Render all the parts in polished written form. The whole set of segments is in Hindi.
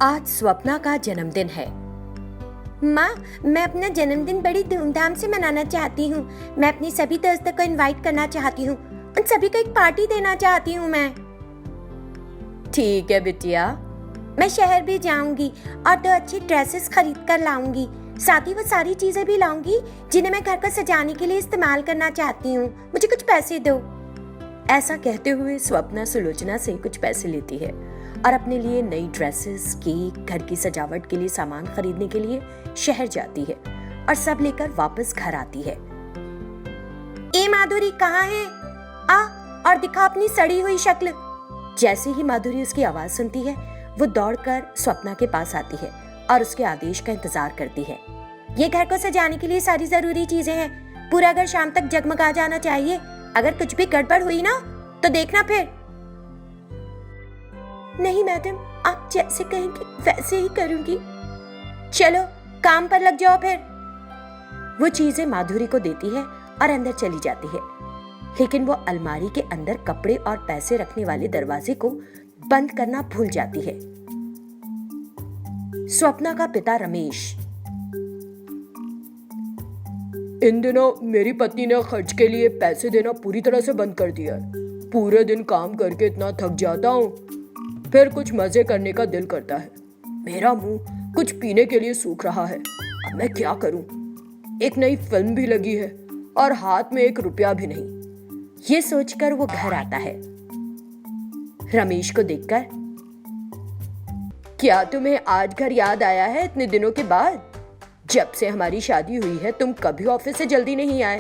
आज स्वप्ना का जन्मदिन है। माँ, मैं अपना जन्मदिन बड़ी धूमधाम से मनाना चाहती हूँ। मैं अपनी सभी दोस्तों को इनवाइट करना चाहती हूँ। उन सभी को एक पार्टी देना चाहती हूँ मैं। ठीक है बिटिया। मैं शहर भी जाऊंगी और 2 अच्छी ड्रेसेस खरीद कर लाऊंगी। साथ ही वो सारी चीजें भी लाऊंगी जिन्हें मैं घर को सजाने के लिए इस्तेमाल करना चाहती हूँ। मुझे कुछ पैसे दो। ऐसा कहते हुए स्वप्ना सुलोचना से कुछ पैसे लेती है और अपने लिए नई ड्रेसेस, केक, घर की सजावट के लिए सामान खरीदने के लिए शहर जाती है और सब लेकर वापस घर आती है। ए माधुरी, कहाँ है? आ और दिखा अपनी सड़ी हुई शक्ल। जैसे ही माधुरी उसकी आवाज सुनती है, वो दौड़कर स्वप्ना के पास आती है और उसके आदेश का इंतजार करती है। ये घर को सजाने के लिए सारी जरूरी चीजें हैं। पूरा घर शाम तक जगमगा जाना चाहिए। अगर कुछ भी गड़बड़ हुई ना तो देखना फिर। नहीं मैडम, आप जैसे कहेंगी वैसे ही करूंगी। चलो काम पर लग जाओ फिर। वो चीजें माधुरी को देती है और अंदर चली जाती है, लेकिन वो अलमारी के अंदर कपड़े और पैसे रखने वाले दरवाजे को बंद करना भूल जाती है। स्वप्ना का पिता रमेश। इन दिनों मेरी पत्नी ने खर्च के लिए पैसे देना पूरी तरह से बंद कर दिया है। पूरे दिन काम करके इतना थक जाता हूँ, फिर कुछ मजे करने का दिल करता है। मेरा मुंह कुछ पीने के लिए सूख रहा है। अब मैं क्या करूं? एक नई फिल्म भी लगी है और हाथ में 1 रुपया भी नहीं। ये सोचकर वो घर आता है। रमेश को देखकर, क्या तुम्हें आज घर याद आया है इतने दिनों के बाद? जब से हमारी शादी हुई है तुम कभी ऑफिस से जल्दी नहीं आए।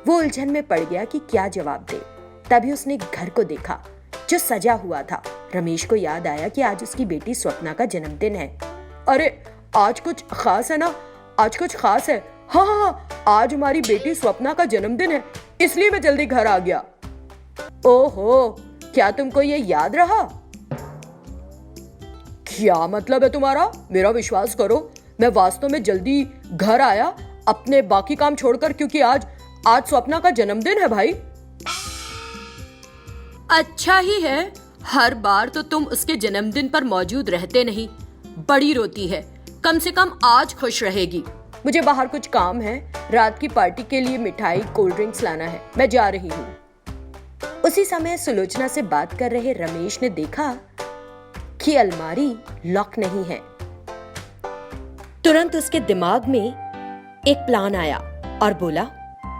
वो उलझन में पड़ गया कि क्या जवाब दे। तभी उसने घर को देखा जो सजा हुआ था। रमेश को याद आया कि आज उसकी बेटी स्वप्ना का जन्मदिन है। अरे आज कुछ खास है ना? आज कुछ खास है। हाँ, आज हमारी बेटी स्वप्ना का जन्मदिन है, इसलिए मैं जल्दी घर आ गया। ओहो, क्या तुमको ये याद रहा? क्या मतलब है तुम्हारा? मेरा विश्वास करो, मैं वास्तव में जल्दी घर आया अपने बाकी काम छोड़कर, क्योंकि आज स्वप्ना का जन्मदिन है भाई। अच्छा ही है, हर बार तो तुम उसके जन्मदिन पर मौजूद रहते नहीं। बड़ी रोती है, कम से कम आज खुश रहेगी। मुझे बाहर कुछ काम है, रात की पार्टी के लिए मिठाई, कोल्ड ड्रिंक्स लाना है, मैं जा रही हूँ। उसी समय सुलोचना से बात कर रहे रमेश ने देखा कि अलमारी लॉक नहीं है। तुरंत उसके दिमाग में एक प्लान आया और बोला,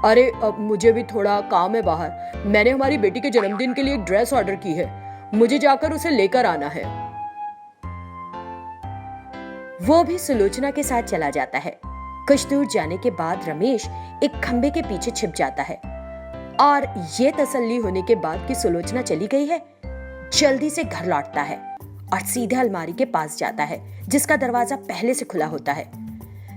अरे अब मुझे भी थोड़ा काम है बाहर। मैंने हमारी बेटी के जन्मदिन के लिए एक ड्रेस ऑर्डर की है, मुझे जाकर उसे लेकर आना है। वो भी सुलोचना के साथ चला जाता है। कुछ दूर जाने के बाद रमेश एक खंबे के पीछे छिप जाता है और ये तसल्ली होने के बाद कि सुलोचना चली गई है, जल्दी से घर लौटता है और सीधे अलमारी के पास जाता है जिसका दरवाजा पहले से खुला होता है।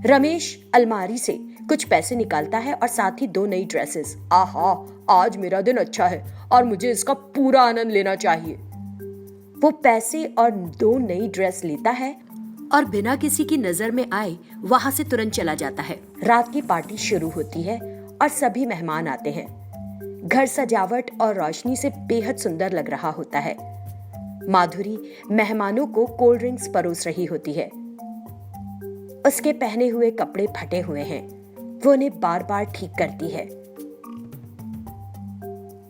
रमेश अलमारी से कुछ पैसे निकालता है और साथ ही 2 नई ड्रेसेस। आहा, आज मेरा दिन अच्छा है और मुझे इसका पूरा आनंद लेना चाहिए। वो पैसे और 2 नई ड्रेस लेता है और बिना किसी की नजर में आए वहां से तुरंत चला जाता है। रात की पार्टी शुरू होती है और सभी मेहमान आते हैं। घर सजावट और रोशनी से बेहद सुंदर लग रहा होता है। माधुरी मेहमानों को कोल्ड ड्रिंक्स परोस रही होती है। उसके पहने हुए कपड़े फटे हुए हैं, वो उन्हें बार बार ठीक करती है।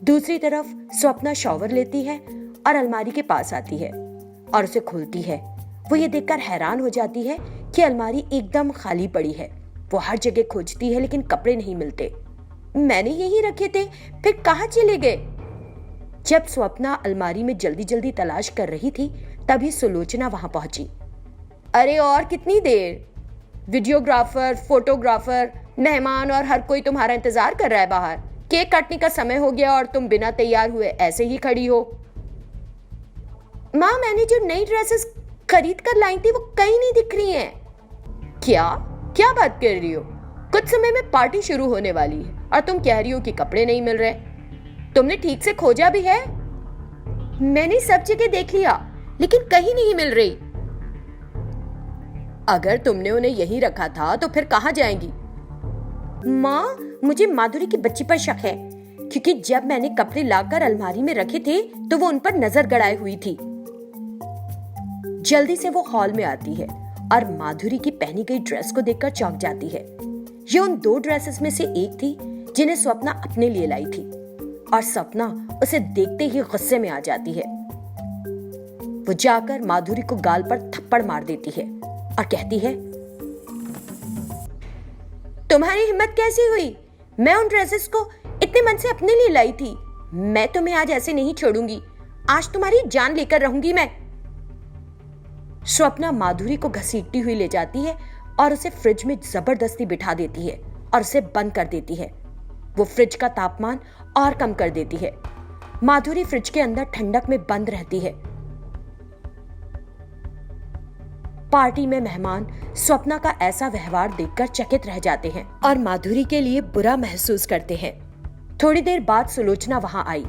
दूसरी तरफ स्वप्ना शॉवर लेती है और अलमारी के पास आती है और उसे खोलती है। वो ये देखकर हैरान हो जाती है कि अलमारी एकदम खाली पड़ी है। वो हर जगह खोजती है लेकिन कपड़े नहीं मिलते। मैंने यही रखे थे, फिर कहाँ चले गए? जब स्वप्ना अलमारी में जल्दी जल्दी तलाश कर रही थी, तभी सुलोचना वहां पहुंची। अरे और कितनी देर? वीडियोग्राफर, फोटोग्राफर, मेहमान और हर कोई तुम्हारा इंतजार कर रहा है बाहर। केक काटने का समय हो गया और तुम बिना तैयार हुए ऐसे ही खड़ी हो। माँ, मैंने जो नई ड्रेसेस खरीद कर लाई थी वो कहीं नहीं दिख रही हैं। क्या बात कर रही हो? कुछ समय में पार्टी शुरू होने वाली है और तुम कह रही हो कि कपड़े नहीं मिल रहे। तुमने ठीक से खोजा भी है? मैंने सब जगह देख लिया लेकिन कहीं नहीं मिल रही। अगर तुमने उन्हें यहीं रखा था तो फिर कहाँ जाएंगी? माँ, मुझे माधुरी की बच्ची पर शक है, क्योंकि जब मैंने कपड़े लाकर अलमारी में रखे थे तो वो उन पर नजर गड़ाए हुई थी। जल्दी से वो हॉल में आती है और माधुरी की पहनी गई ड्रेस को देखकर चौंक जाती है। ये उन 2 ड्रेसेस में से एक थी जिन्हें स्वप्ना अपने लिए लाई थी और स्वप्ना उसे देखते ही गुस्से में आ जाती है। वो जाकर माधुरी को गाल पर थप्पड़ मार देती है और कहती है, तुम्हारी हिम्मत कैसी हुई? मैं उन ड्रेसेस को इतने मन से अपने लिए लाई थी। मैं तुम्हें आज ऐसे नहीं छोड़ूंगी। आज तुम्हारी जान लेकर रहूंगी मैं। स्वप्ना माधुरी को घसीटती हुई ले जाती है और उसे फ्रिज में जबरदस्ती बिठा देती है और उसे बंद कर देती है। वो फ्रिज का तापमान और कम कर देती है। माधुरी फ्रिज के अंदर ठंडक में बंद रहती है। पार्टी में मेहमान स्वप्ना का ऐसा व्यवहार देखकर चकित रह जाते हैं और माधुरी के लिए बुरा महसूस करते हैं। थोड़ी देर बाद सुलोचना वहां आई।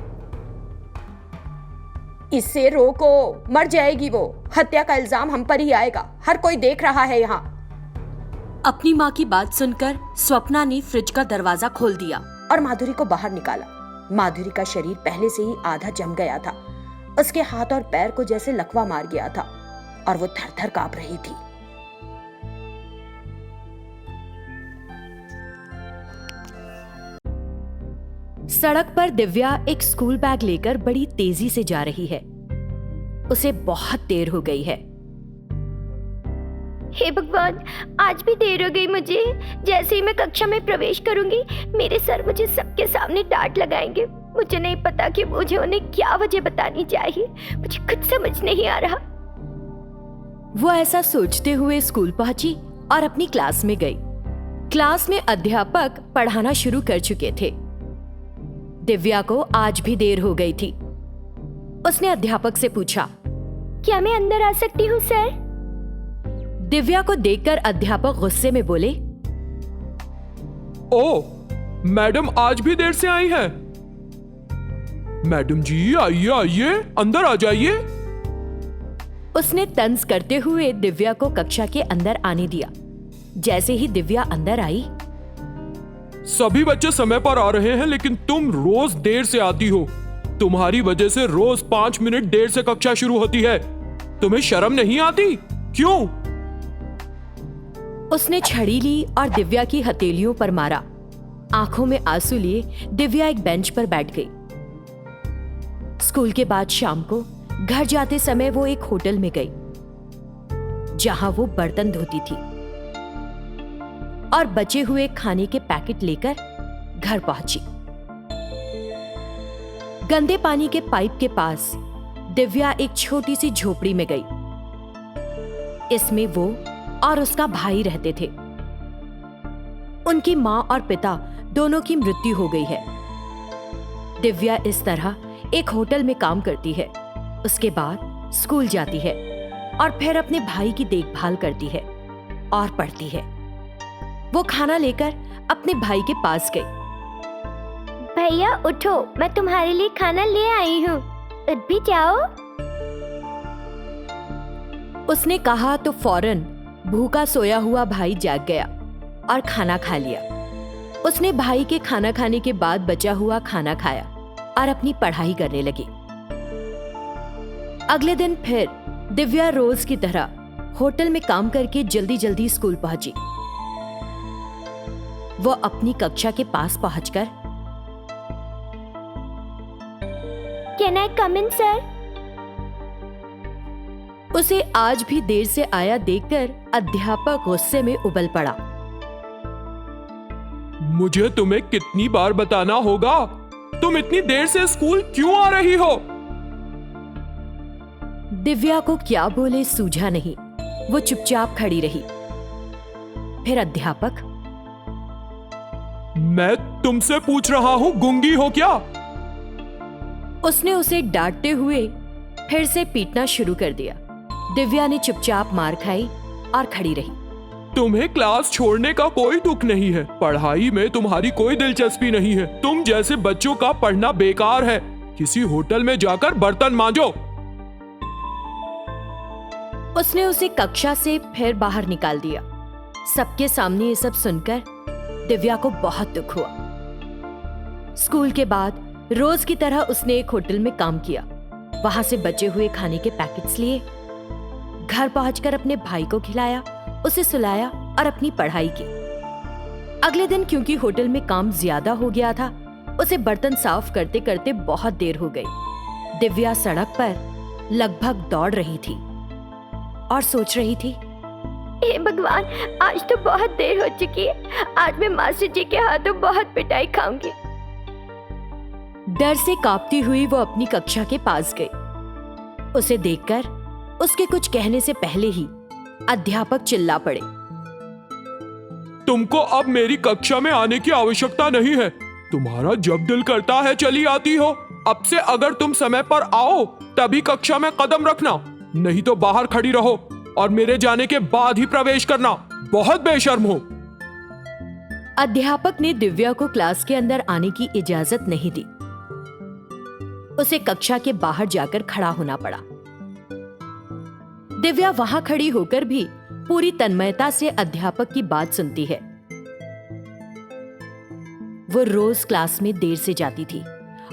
इससे रोको, मर जाएगी वो। हत्या का इल्जाम हम पर ही आएगा। हर कोई देख रहा है यहाँ। अपनी माँ की बात सुनकर स्वप्ना ने फ्रिज का दरवाजा खोल दिया और माधुरी को बाहर निकाला। माधुरी का शरीर पहले से ही आधा जम गया था। उसके हाथ और पैर को जैसे लकवा मार गया था और वो थर-थर कांप रही थी। सड़क पर दिव्या एक स्कूल बैग लेकर बड़ी तेजी से जा रही है। उसे बहुत देर हो गई है। हे भगवान, आज भी देर हो गई मुझे। जैसे ही मैं कक्षा में प्रवेश करूंगी, मेरे सर मुझे सबके सामने डांट लगाएंगे। मुझे नहीं पता कि मुझे उन्हें क्या वजह बतानी चाहिए। मुझे कुछ समझ नहीं आ रहा। वो ऐसा सोचते हुए स्कूल पहुंची और अपनी क्लास में गई। क्लास में अध्यापक पढ़ाना शुरू कर चुके थे। दिव्या को आज भी देर हो गई थी। उसने अध्यापक से पूछा, क्या मैं अंदर आ सकती हूँ सर? दिव्या को देखकर अध्यापक गुस्से में बोले, ओ, मैडम आज भी देर से आई हैं। मैडम जी आइए आइए, अंदर आ जाइए। उसने तंज करते हुए दिव्या को कक्षा के अंदर आने दिया। जैसे ही दिव्या अंदर आई, सभी बच्चे समय पर आ रहे हैं, लेकिन तुम रोज देर से आती हो। तुम्हारी वजह से रोज 5 मिनट देर से कक्षा शुरू होती है। तुम्हें शर्म नहीं आती? क्यों? उसने छड़ी ली और दिव्या की हथेलियों पर मारा। आंखों में आंसू लिए दिव्या एक बेंच पर बैठ गई। स्कूल के बाद शाम को घर जाते समय वो एक होटल में गई, जहां वो बर्तन धोती थी और बचे हुए खाने के पैकेट लेकर घर पहुंची। गंदे पानी के पाइप के पास दिव्या एक छोटी सी झोपड़ी में गई। इसमें वो और उसका भाई रहते थे। उनकी माँ और पिता दोनों की मृत्यु हो गई है। दिव्या इस तरह एक होटल में काम करती है। उसके बाद स्कूल जाती है और फिर अपने भाई की देखभाल करती है और पढ़ती है। वो खाना लेकर अपने भाई के पास गई। भैया उठो, मैं तुम्हारे लिए खाना ले आई हूँ। उठ भी जाओ। उसने कहा तो फौरन भूखा सोया हुआ भाई जाग गया और खाना खा लिया। उसने भाई के खाना खाने के बाद बचा हुआ खाना खाया और अपनी पढ़ाई करने लगी। अगले दिन फिर दिव्या रोज की तरह होटल में काम करके जल्दी जल्दी स्कूल पहुंची। वो अपनी कक्षा के पास पहुंचकर, can I come in sir? उसे आज भी देर से आया देखकर अध्यापक गुस्से में उबल पड़ा। मुझे तुम्हें कितनी बार बताना होगा, तुम इतनी देर से स्कूल क्यों आ रही हो? दिव्या को क्या बोले सूझा नहीं। वो चुपचाप खड़ी रही। फिर अध्यापक, मैं तुमसे पूछ रहा हूँ, गूंगी हो क्या? उसने उसे डांटते हुए फिर से पीटना शुरू कर दिया। दिव्या ने चुपचाप मार खाई और खड़ी रही। तुम्हें क्लास छोड़ने का कोई दुख नहीं है, पढ़ाई में तुम्हारी कोई दिलचस्पी नहीं है। तुम जैसे बच्चों का पढ़ना बेकार है। किसी होटल में जाकर बर्तन मांजो। उसने उसे कक्षा से फिर बाहर निकाल दिया। सबके सामने ये सब सुनकर दिव्या को बहुत दुख हुआ। स्कूल के बाद रोज की तरह उसने एक होटल में काम किया। वहां से बचे हुए खाने के पैकेट्स लिए, घर पहुंचकर अपने भाई को खिलाया, उसे सुलाया और अपनी पढ़ाई की। अगले दिन क्योंकि होटल में काम ज्यादा हो गया था, उसे बर्तन साफ करते करते बहुत देर हो गई। दिव्या सड़क पर लगभग दौड़ रही थी और सोच रही थी, हे भगवान, आज तो बहुत देर हो चुकी है। आज मैं मास्टर जी के हाथों बहुत पिटाई खाऊंगी। डर से कांपती हुई वो अपनी कक्षा के पास गई। उसे देखकर उसके कुछ कहने से पहले ही अध्यापक चिल्ला पड़े, तुमको अब मेरी कक्षा में आने की आवश्यकता नहीं है। तुम्हारा जब दिल करता है चली आती हो। अब से अगर तुम समय पर आओ तभी कक्षा में कदम रखना, नहीं तो बाहर खड़ी रहो और मेरे जाने के बाद ही प्रवेश करना। बहुत बेशर्म हो। अध्यापक ने दिव्या को क्लास के अंदर आने की इजाजत नहीं दी। उसे कक्षा के बाहर जाकर खड़ा होना पड़ा। दिव्या वहां खड़ी होकर भी पूरी तन्मयता से अध्यापक की बात सुनती है। वो रोज क्लास में देर से जाती थी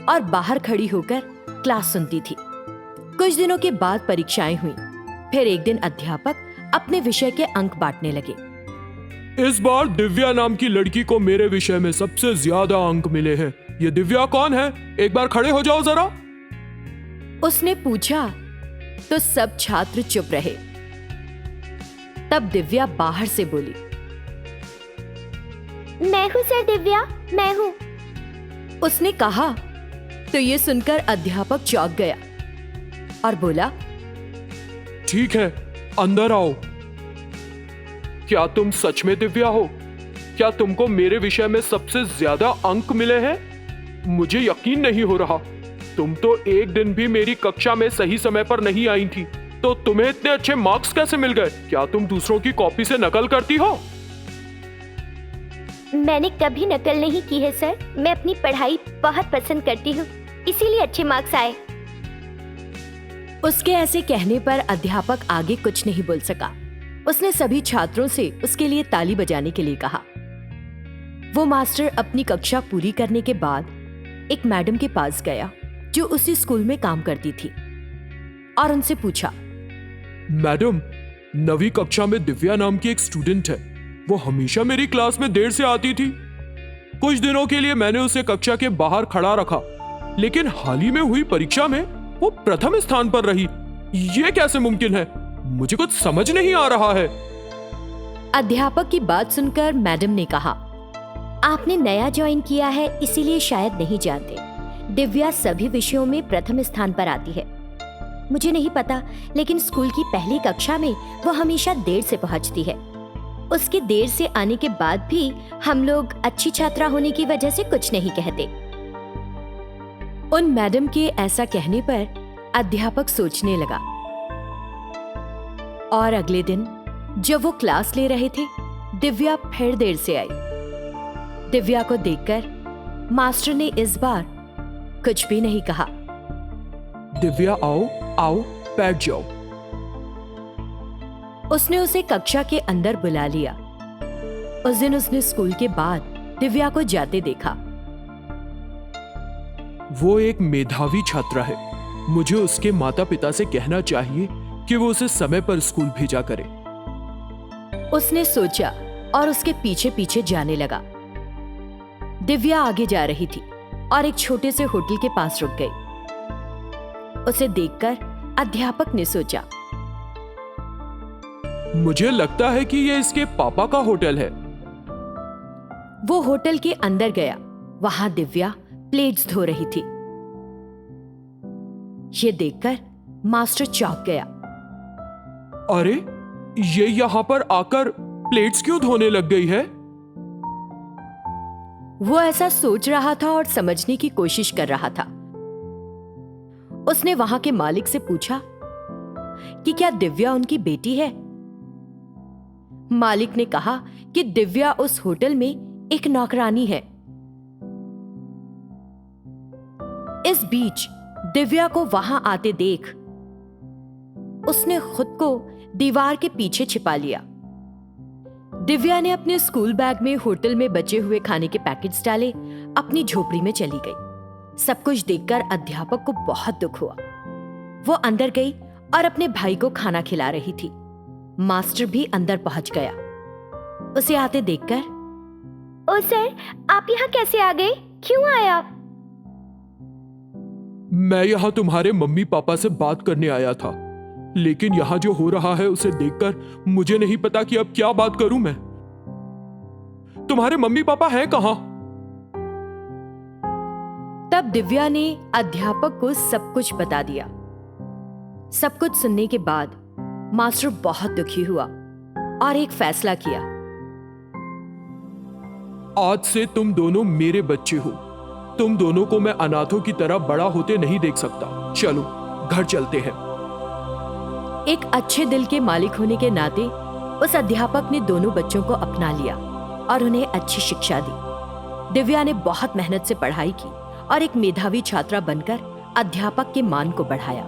और बाहर खड़ी होकर क्लास सुनती थी। कुछ दिनों के बाद परीक्षाएं हुई। फिर एक दिन अध्यापक अपने विषय के अंक बांटने लगे। इस बार दिव्या नाम की लड़की को मेरे विषय में सबसे ज्यादा अंक मिले हैं। ये दिव्या कौन है? एक बार खड़े हो जाओ जरा। उसने पूछा तो सब छात्र चुप रहे। तब दिव्या बाहर से बोली, मैं हूँ सर दिव्या, मैं हूँ। उसने कहा तो ये सुनकर अध्यापक चौंक गया और बोला, ठीक है, अंदर आओ। क्या तुम सच में दिव्या हो? क्या तुमको मेरे विषय में सबसे ज्यादा अंक मिले हैं? मुझे यकीन नहीं हो रहा। तुम तो एक दिन भी मेरी कक्षा में सही समय पर नहीं आई थी, तो तुम्हें इतने अच्छे मार्क्स कैसे मिल गए? क्या तुम दूसरों की कॉपी से नकल करती हो? मैंने कभी नकल नहीं की है सर। मैं अपनी पढ़ाई बहुत पसंद करती हूँ, इसीलिए अच्छे मार्क्स आए। उसके ऐसे कहने पर अध्यापक आगे कुछ नहीं बोल सका। उसने सभी छात्रों से उसके लिए ताली बजाने के लिए कहा। वो मास्टर अपनी कक्षा पूरी करने के बाद एक मैडम के पास गया जो उसी स्कूल में काम करती थी और उनसे पूछा, मैडम, नवी कक्षा में दिव्या नाम की एक स्टूडेंट है। वो हमेशा मेरी क्लास में देर से आती थी। कुछ दिनों के लिए मैंने उसे कक्षा के बाहर खड़ा रखा, लेकिन हाल ही में हुई परीक्षा में वो प्रथम स्थान पर रही। ये कैसे मुमकिन है? मुझे कुछ समझ नहीं आ रहा है। अध्यापक की बात सुनकर मैडम ने कहा, आपने नया ज्वाइन किया है, इसीलिए शायद नहीं जानते। दिव्या सभी विषयों में प्रथम स्थान पर आती है। मुझे नहीं पता, लेकिन स्कूल की पहली कक्षा में वो हमेशा देर से पहुंचती है। उसके देर से आने के बाद भी हम लोग अच्छी छात्रा होने की वजह से कुछ नहीं कहते। उन मैडम के ऐसा कहने पर अध्यापक सोचने लगा और अगले दिन जब वो क्लास ले रहे थे, दिव्या फिर देर से आई। दिव्या को देखकर मास्टर ने इस बार कुछ भी नहीं कहा। दिव्या आओ आओ, बैठ जाओ। उसने उसे कक्षा के अंदर बुला लिया। उस दिन उसने स्कूल के बाद दिव्या को जाते देखा। वो एक मेधावी छात्रा है। मुझे उसके माता पिता से कहना चाहिए कि वो उसे समय पर स्कूल भेजा करे। उसने सोचा और उसके पीछे पीछे जाने लगा। दिव्या आगे जा रही थी और एक छोटे से होटल के पास रुक गई। उसे देखकर अध्यापक ने सोचा, मुझे लगता है कि ये इसके पापा का होटल है। वो होटल के अंदर गया। वहां दिव्या प्लेट्स धो रही थी। ये देखकर मास्टर चौंक गया। अरे, ये यहाँ पर आकर प्लेट्स क्यों धोने लग गई है? वो ऐसा सोच रहा था और समझने की कोशिश कर रहा था। उसने वहां के मालिक से पूछा कि क्या दिव्या उनकी बेटी है। मालिक ने कहा कि दिव्या उस होटल में एक नौकरानी है। इस बीच दिव्या को वहां आते देख उसने खुद को दीवार के पीछे छिपा लिया। दिव्या ने अपने स्कूल बैग में होटल में बचे हुए खाने के पैकेट्स डाले, अपनी झोपड़ी में चली गई। सब कुछ देखकर अध्यापक को बहुत दुख हुआ। वो अंदर गई और अपने भाई को खाना खिला रही थी। मास्टर भी अंदर पहुंच गया। उसे आते देखकर, ओ सर, आप यहाँ कैसे आ गए? क्यों आए आप? मैं यहाँ तुम्हारे मम्मी पापा से बात करने आया था, लेकिन यहाँ जो हो रहा है उसे देखकर मुझे नहीं पता कि अब क्या बात करूं मैं। तुम्हारे मम्मी पापा हैं कहाँ? तब दिव्या ने अध्यापक को सब कुछ बता दिया। सब कुछ सुनने के बाद मास्टर बहुत दुखी हुआ और एक फैसला किया। आज से तुम दोनों मेरे बच्चे हो। तुम दोनों को मैं अनाथों की तरह बड़ा होते नहीं देख सकता। चलो घर चलते हैं। एक अच्छे दिल के मालिक होने के नाते उस अध्यापक ने दोनों बच्चों को अपना लिया और उन्हें अच्छी शिक्षा दी। दिव्या ने बहुत मेहनत से पढ़ाई की और एक मेधावी छात्रा बनकर अध्यापक के मान को बढ़ाया।